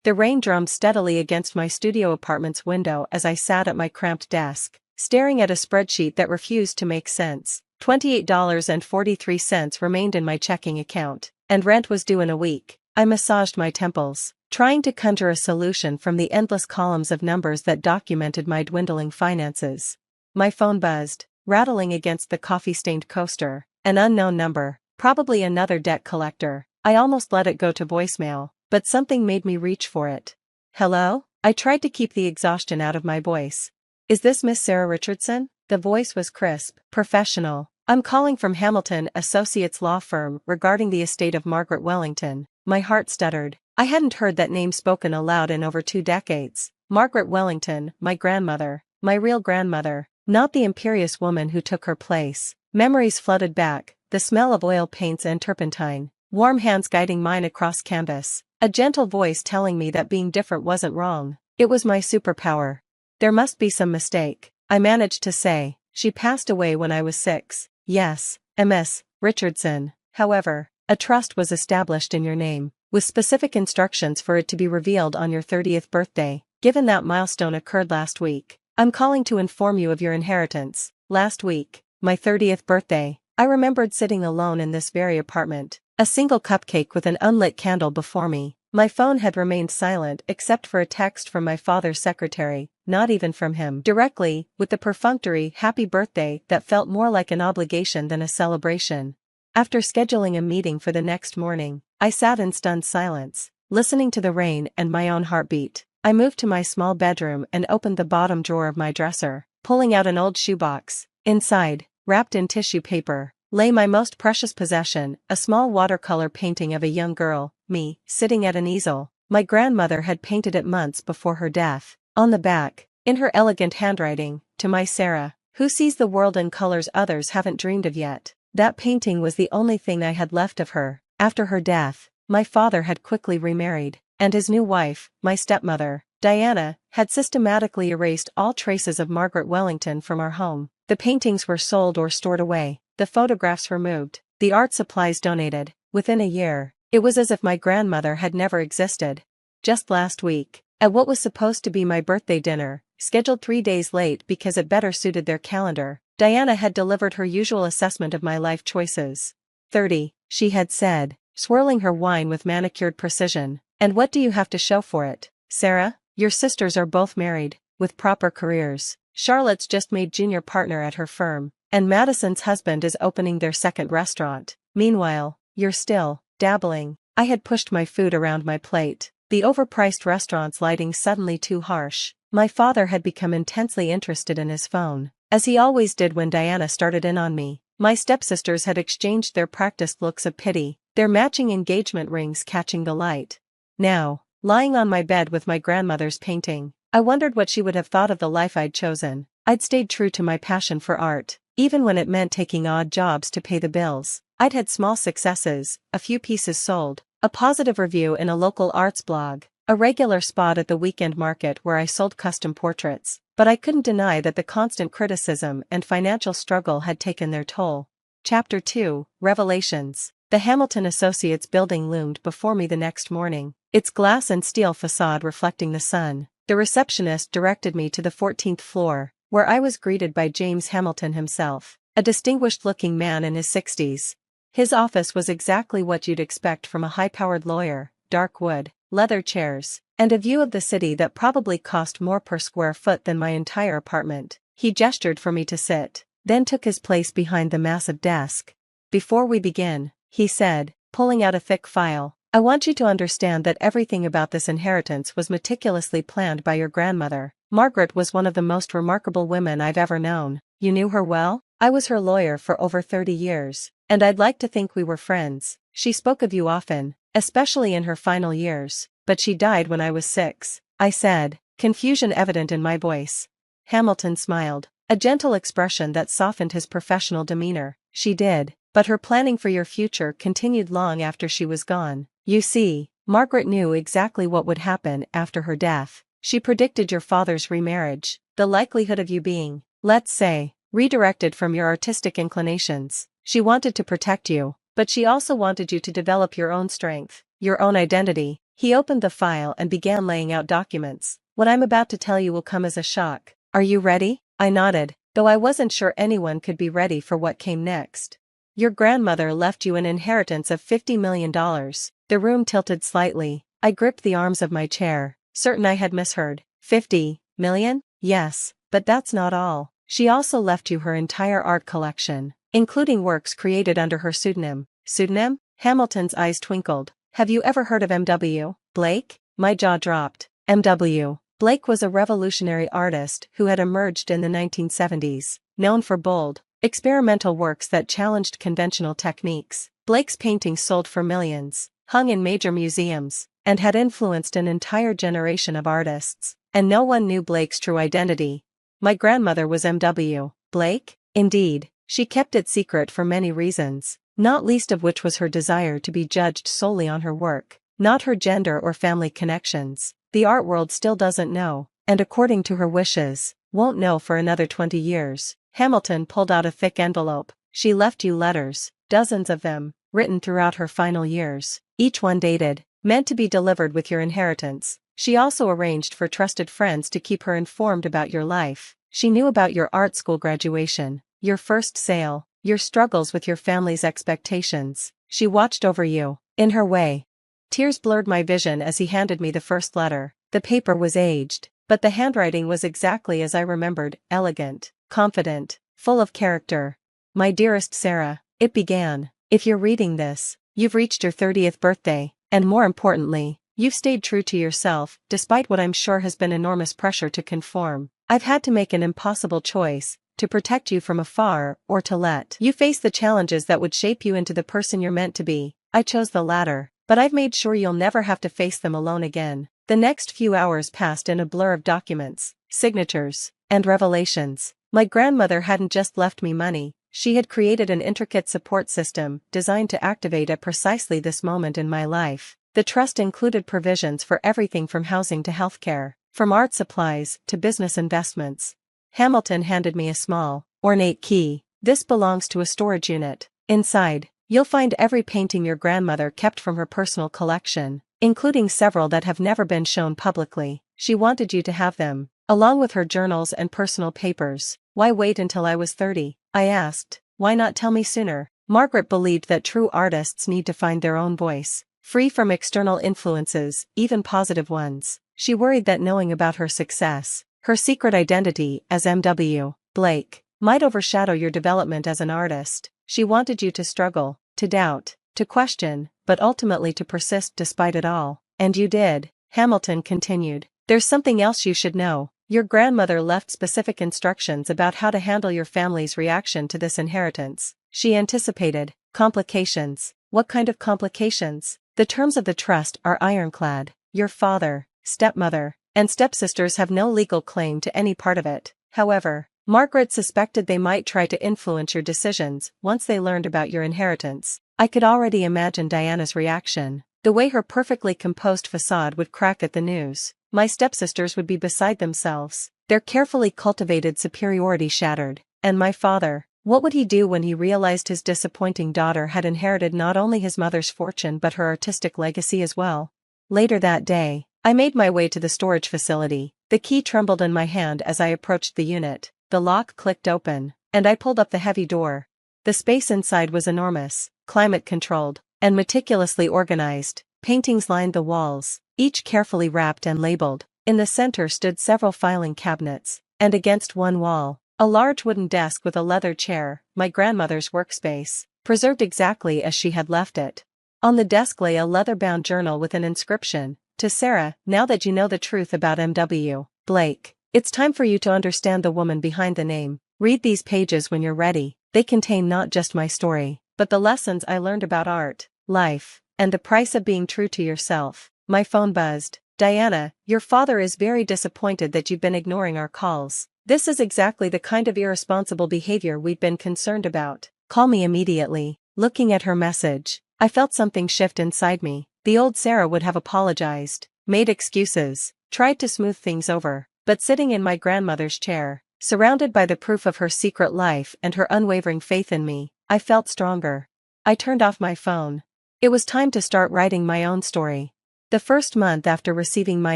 The rain drummed steadily against my studio apartment's window as I sat at my cramped desk, staring at a spreadsheet that refused to make sense. $28.43 remained in my checking account, and rent was due in a week. I massaged my temples, trying to conjure a solution from the endless columns of numbers that documented my dwindling finances. My phone buzzed, rattling against the coffee-stained coaster. An unknown number, probably another debt collector. I almost let it go to voicemail, but something made me reach for it. Hello? I tried to keep the exhaustion out of my voice. Is this Miss Sarah Richardson? The voice was crisp, professional. I'm calling from Hamilton Associates law firm regarding the estate of Margaret Wellington. My heart stuttered. I hadn't heard that name spoken aloud in over 2 decades. Margaret Wellington, my grandmother, my real grandmother, not the imperious woman who took her place. Memories flooded back, the smell of oil paints and turpentine, warm hands guiding mine across canvas, a gentle voice telling me that being different wasn't wrong. It was my superpower. There must be some mistake, I managed to say. She passed away when I was 6. Yes, Miss Richardson. However, a trust was established in your name, with specific instructions for it to be revealed on your 30th birthday. Given that milestone occurred last week, I'm calling to inform you of your inheritance. Last week, my 30th birthday, I remembered sitting alone in this very apartment, a single cupcake with an unlit candle before me. My phone had remained silent except for a text from my father's secretary, not even from him directly, with the perfunctory happy birthday that felt more like an obligation than a celebration. After scheduling a meeting for the next morning, I sat in stunned silence, listening to the rain and my own heartbeat. I moved to my small bedroom and opened the bottom drawer of my dresser, pulling out an old shoebox. Inside, wrapped in tissue paper, lay my most precious possession, a small watercolor painting of a young girl, me, sitting at an easel. My grandmother had painted it months before her death. On the back, in her elegant handwriting, to my Sarah, who sees the world in colors others haven't dreamed of yet. That painting was the only thing I had left of her. After her death, my father had quickly remarried, and his new wife, my stepmother, Diana, had systematically erased all traces of Margaret Wellington from our home. The paintings were sold or stored away, the photographs removed, the art supplies donated. Within a year, it was as if my grandmother had never existed. Just last week, at what was supposed to be my birthday dinner, scheduled 3 days late because it better suited their calendar, Diana had delivered her usual assessment of my life choices. 30, she had said, swirling her wine with manicured precision. And what do you have to show for it, Sarah? Your sisters are both married, with proper careers. Charlotte's just made junior partner at her firm, and Madison's husband is opening their second restaurant. Meanwhile, you're still dabbling. I had pushed my food around my plate, the overpriced restaurant's lighting suddenly too harsh. My father had become intensely interested in his phone, as he always did when Diana started in on me. My stepsisters had exchanged their practiced looks of pity, their matching engagement rings catching the light. Now, lying on my bed with my grandmother's painting, I wondered what she would have thought of the life I'd chosen. I'd stayed true to my passion for art, even when it meant taking odd jobs to pay the bills. I'd had small successes, a few pieces sold, a positive review in a local arts blog, a regular spot at the weekend market where I sold custom portraits, but I couldn't deny that the constant criticism and financial struggle had taken their toll. Chapter 2, Revelations. The Hamilton Associates building loomed before me the next morning, its glass and steel facade reflecting the sun. The receptionist directed me to the 14th floor, where I was greeted by James Hamilton himself, a distinguished-looking man in his 60s. His office was exactly what you'd expect from a high-powered lawyer: dark wood, leather chairs, and a view of the city that probably cost more per square foot than my entire apartment. He gestured for me to sit, then took his place behind the massive desk. Before we begin, he said, pulling out a thick file, I want you to understand that everything about this inheritance was meticulously planned by your grandmother. Margaret was one of the most remarkable women I've ever known. You knew her well? I was her lawyer for over 30 years, and I'd like to think we were friends. She spoke of you often, especially in her final years, but she died when I was 6, I said, confusion evident in my voice. Hamilton smiled, a gentle expression that softened his professional demeanor. She did, but her planning for your future continued long after she was gone. You see, Margaret knew exactly what would happen after her death. She predicted your father's remarriage, the likelihood of you being, let's say, redirected from your artistic inclinations. She wanted to protect you, but she also wanted you to develop your own strength, your own identity. He opened the file and began laying out documents. What I'm about to tell you will come as a shock. Are you ready? I nodded, though I wasn't sure anyone could be ready for what came next. Your grandmother left you an inheritance of $50 million. The room tilted slightly. I gripped the arms of my chair, certain I had misheard. 50 million? Yes, but that's not all. She also left you her entire art collection, including works created under her pseudonym. Pseudonym? Hamilton's eyes twinkled. Have you ever heard of M.W. Blake? My jaw dropped. M.W. Blake was a revolutionary artist who had emerged in the 1970s, known for bold, experimental works that challenged conventional techniques. Blake's paintings sold for millions, hung in major museums, and had influenced an entire generation of artists, and no one knew Blake's true identity. My grandmother was M.W. Blake? Indeed, she kept it secret for many reasons, not least of which was her desire to be judged solely on her work, not her gender or family connections. The art world still doesn't know, and according to her wishes, won't know for another 20 years. Hamilton pulled out a thick envelope. She left you letters, dozens of them, written throughout her final years, each one dated, meant to be delivered with your inheritance. She also arranged for trusted friends to keep her informed about your life. She knew about your art school graduation, your first sale, your struggles with your family's expectations. She watched over you, in her way. Tears blurred my vision as he handed me the first letter. The paper was aged, but the handwriting was exactly as I remembered, elegant, confident, full of character. My dearest Sarah, it began. If you're reading this, you've reached your 30th birthday, and more importantly, you've stayed true to yourself, despite what I'm sure has been enormous pressure to conform. I've had to make an impossible choice, to protect you from afar or to let you face the challenges that would shape you into the person you're meant to be. I chose the latter, but I've made sure you'll never have to face them alone again. The next few hours passed in a blur of documents, signatures, and revelations. My grandmother hadn't just left me money, she had created an intricate support system designed to activate at precisely this moment in my life. The trust included provisions for everything from housing to healthcare, from art supplies to business investments. Hamilton handed me a small, ornate key. This belongs to a storage unit. Inside, you'll find every painting your grandmother kept from her personal collection, including several that have never been shown publicly. She wanted you to have them, along with her journals and personal papers. Why wait until I was 30? I asked. Why not tell me sooner? Margaret believed that true artists need to find their own voice, free from external influences, even positive ones. She worried that knowing about her success, her secret identity as M.W. Blake, might overshadow your development as an artist. She wanted you to struggle, to doubt, to question, but ultimately to persist despite it all. And you did, Hamilton continued. There's something else you should know. Your grandmother left specific instructions about how to handle your family's reaction to this inheritance. She anticipated complications. What kind of complications? The terms of the trust are ironclad. Your father, stepmother, and stepsisters have no legal claim to any part of it. However, Margaret suspected they might try to influence your decisions once they learned about your inheritance. I could already imagine Diana's reaction. The way her perfectly composed facade would crack at the news. My stepsisters would be beside themselves, their carefully cultivated superiority shattered. And my father, what would he do when he realized his disappointing daughter had inherited not only his mother's fortune but her artistic legacy as well? Later that day, I made my way to the storage facility. The key trembled in my hand as I approached the unit. The lock clicked open, and I pulled up the heavy door. The space inside was enormous, climate-controlled, and meticulously organized. Paintings lined the walls, each carefully wrapped and labeled. In the center stood several filing cabinets, and against one wall, a large wooden desk with a leather chair, my grandmother's workspace, preserved exactly as she had left it. On the desk lay a leather-bound journal with an inscription, "To Sarah, now that you know the truth about M.W. Blake, it's time for you to understand the woman behind the name. Read these pages when you're ready. They contain not just my story, but the lessons I learned about art, life, and the price of being true to yourself." My phone buzzed. Diana, your father is very disappointed that you've been ignoring our calls. This is exactly the kind of irresponsible behavior we've been concerned about. Call me immediately. Looking at her message, I felt something shift inside me. The old Sarah would have apologized, made excuses, tried to smooth things over, but sitting in my grandmother's chair, surrounded by the proof of her secret life and her unwavering faith in me, I felt stronger. I turned off my phone. It was time to start writing my own story. The first month after receiving my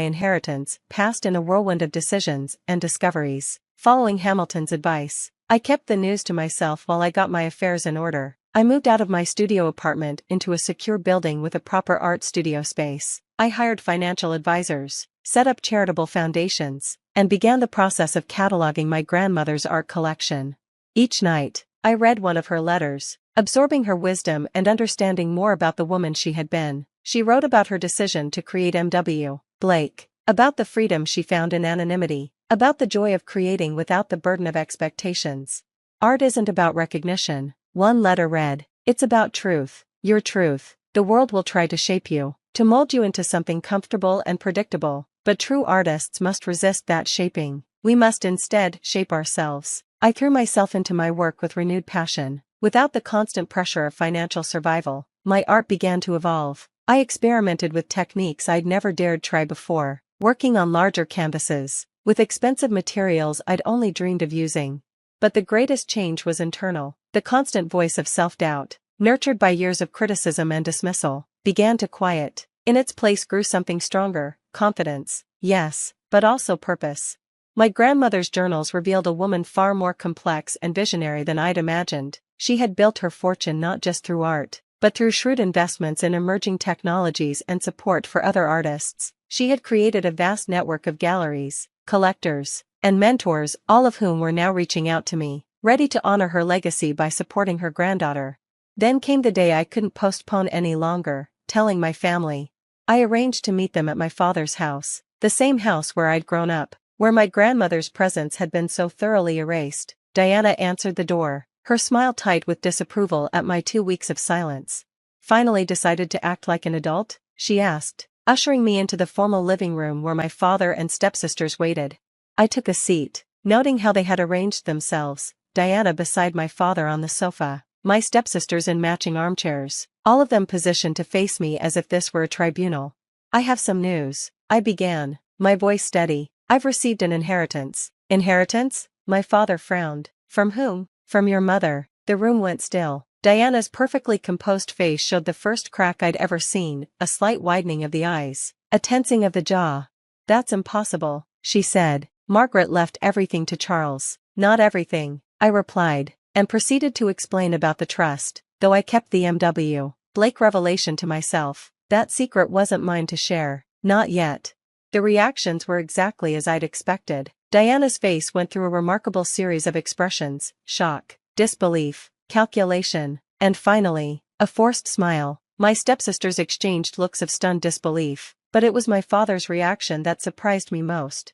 inheritance passed in a whirlwind of decisions and discoveries. Following Hamilton's advice, I kept the news to myself while I got my affairs in order. I moved out of my studio apartment into a secure building with a proper art studio space. I hired financial advisors, set up charitable foundations, and began the process of cataloging my grandmother's art collection. Each night, I read one of her letters, absorbing her wisdom and understanding more about the woman she had been. She wrote about her decision to create M.W. Blake, about the freedom she found in anonymity, about the joy of creating without the burden of expectations. Art isn't about recognition, one letter read. It's about truth, your truth. The world will try to shape you, to mold you into something comfortable and predictable, but true artists must resist that shaping. We must instead shape ourselves. I threw myself into my work with renewed passion. Without the constant pressure of financial survival, my art began to evolve. I experimented with techniques I'd never dared try before, working on larger canvases, with expensive materials I'd only dreamed of using. But the greatest change was internal. The constant voice of self-doubt, nurtured by years of criticism and dismissal, began to quiet. In its place grew something stronger, confidence, yes, but also purpose. My grandmother's journals revealed a woman far more complex and visionary than I'd imagined. She had built her fortune not just through art, but through shrewd investments in emerging technologies and support for other artists. She had created a vast network of galleries, collectors, and mentors, all of whom were now reaching out to me, ready to honor her legacy by supporting her granddaughter. Then came the day I couldn't postpone any longer, telling my family. I arranged to meet them at my father's house, the same house where I'd grown up, where my grandmother's presence had been so thoroughly erased. Diana answered the door, her smile tight with disapproval at my 2 weeks of silence. Finally decided to act like an adult? She asked, ushering me into the formal living room where my father and stepsisters waited. I took a seat, noting how they had arranged themselves, Diana beside my father on the sofa, my stepsisters in matching armchairs, all of them positioned to face me as if this were a tribunal. I have some news, I began, my voice steady. I've received an inheritance. Inheritance? My father frowned. From whom? From your mother. The room went still. Diana's perfectly composed face showed the first crack I'd ever seen, a slight widening of the eyes, a tensing of the jaw. That's impossible, she said. Margaret left everything to Charles. Not everything, I replied, and proceeded to explain about the trust, though I kept the M.W. Blake revelation to myself. That secret wasn't mine to share, not yet. The reactions were exactly as I'd expected. Diana's face went through a remarkable series of expressions: shock, disbelief, calculation, and finally, a forced smile. My stepsisters exchanged looks of stunned disbelief, but it was my father's reaction that surprised me most.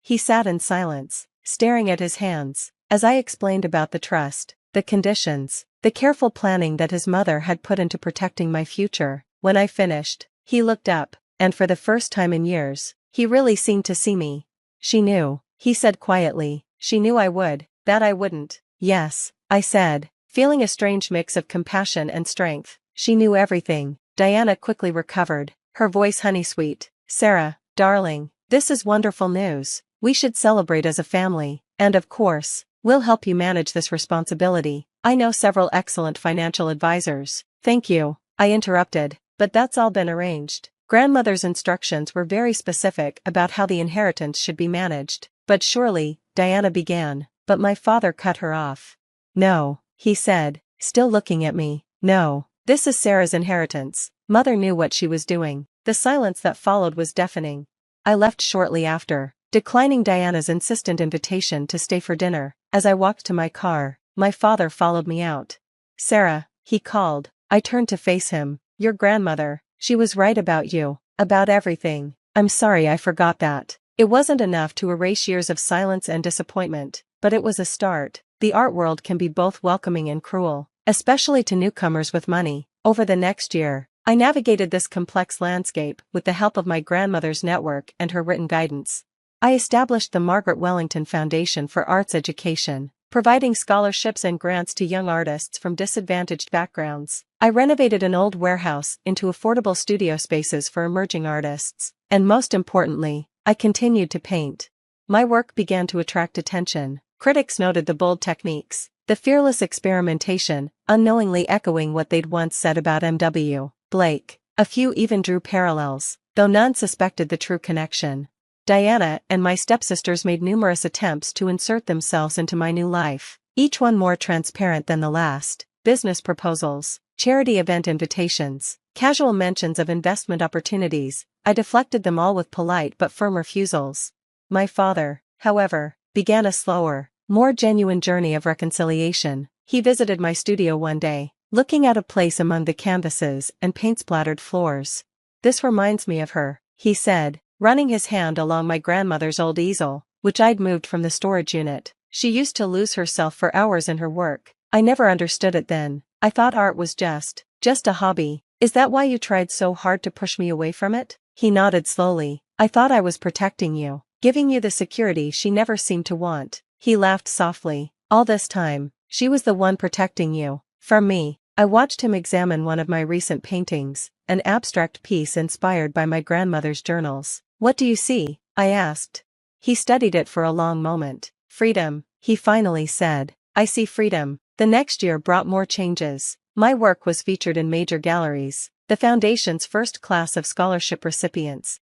He sat in silence, staring at his hands, as I explained about the trust, the conditions, the careful planning that his mother had put into protecting my future. When I finished, he looked up, and for the first time in years, he really seemed to see me. She knew, he said quietly, she knew I would, that I wouldn't. Yes, I said, feeling a strange mix of compassion and strength. She knew everything. Diana quickly recovered, her voice honey-sweet. Sarah, darling, this is wonderful news. We should celebrate as a family, and of course, we'll help you manage this responsibility. I know several excellent financial advisors. Thank you, I interrupted, but that's all been arranged. Grandmother's instructions were very specific about how the inheritance should be managed. But surely, Diana began, but my father cut her off. No, he said, still looking at me, no, this is Sarah's inheritance. Mother knew what she was doing. The silence that followed was deafening. I left shortly after, declining Diana's insistent invitation to stay for dinner. As I walked to my car, my father followed me out. Sarah, he called. I turned to face him. Your grandmother, she was right about you, about everything. I'm sorry I forgot that. It wasn't enough to erase years of silence and disappointment, but it was a start. The art world can be both welcoming and cruel, especially to newcomers with money. Over the next year, I navigated this complex landscape with the help of my grandmother's network and her written guidance. I established the Margaret Wellington Foundation for Arts Education, providing scholarships and grants to young artists from disadvantaged backgrounds. I renovated an old warehouse into affordable studio spaces for emerging artists, and most importantly, I continued to paint. My work began to attract attention. Critics noted the bold techniques, the fearless experimentation, unknowingly echoing what they'd once said about M.W. Blake. A few even drew parallels, though none suspected the true connection. Diana and my stepsisters made numerous attempts to insert themselves into my new life, each one more transparent than the last: business proposals, charity event invitations, casual mentions of investment opportunities. I deflected them all with polite but firm refusals. My father, however, began a slower, more genuine journey of reconciliation. He visited my studio one day, looking out of place among the canvases and paint-splattered floors. "This reminds me of her," he said, running his hand along my grandmother's old easel, which I'd moved from the storage unit. "She used to lose herself for hours in her work. I never understood it then. I thought art was just a hobby." "Is that why you tried so hard to push me away from it?" He nodded slowly. "I thought I was protecting you, giving you the security she never seemed to want." He laughed softly. "All this time, she was the one protecting you from me." I watched him examine one of my recent paintings, an abstract piece inspired by my grandmother's journals. "What do you see?" I asked. He studied it for a long moment. "Freedom," he finally said. "I see freedom." The next year brought more changes. My work was featured in major galleries, the Foundation's first class of scholarship recipients,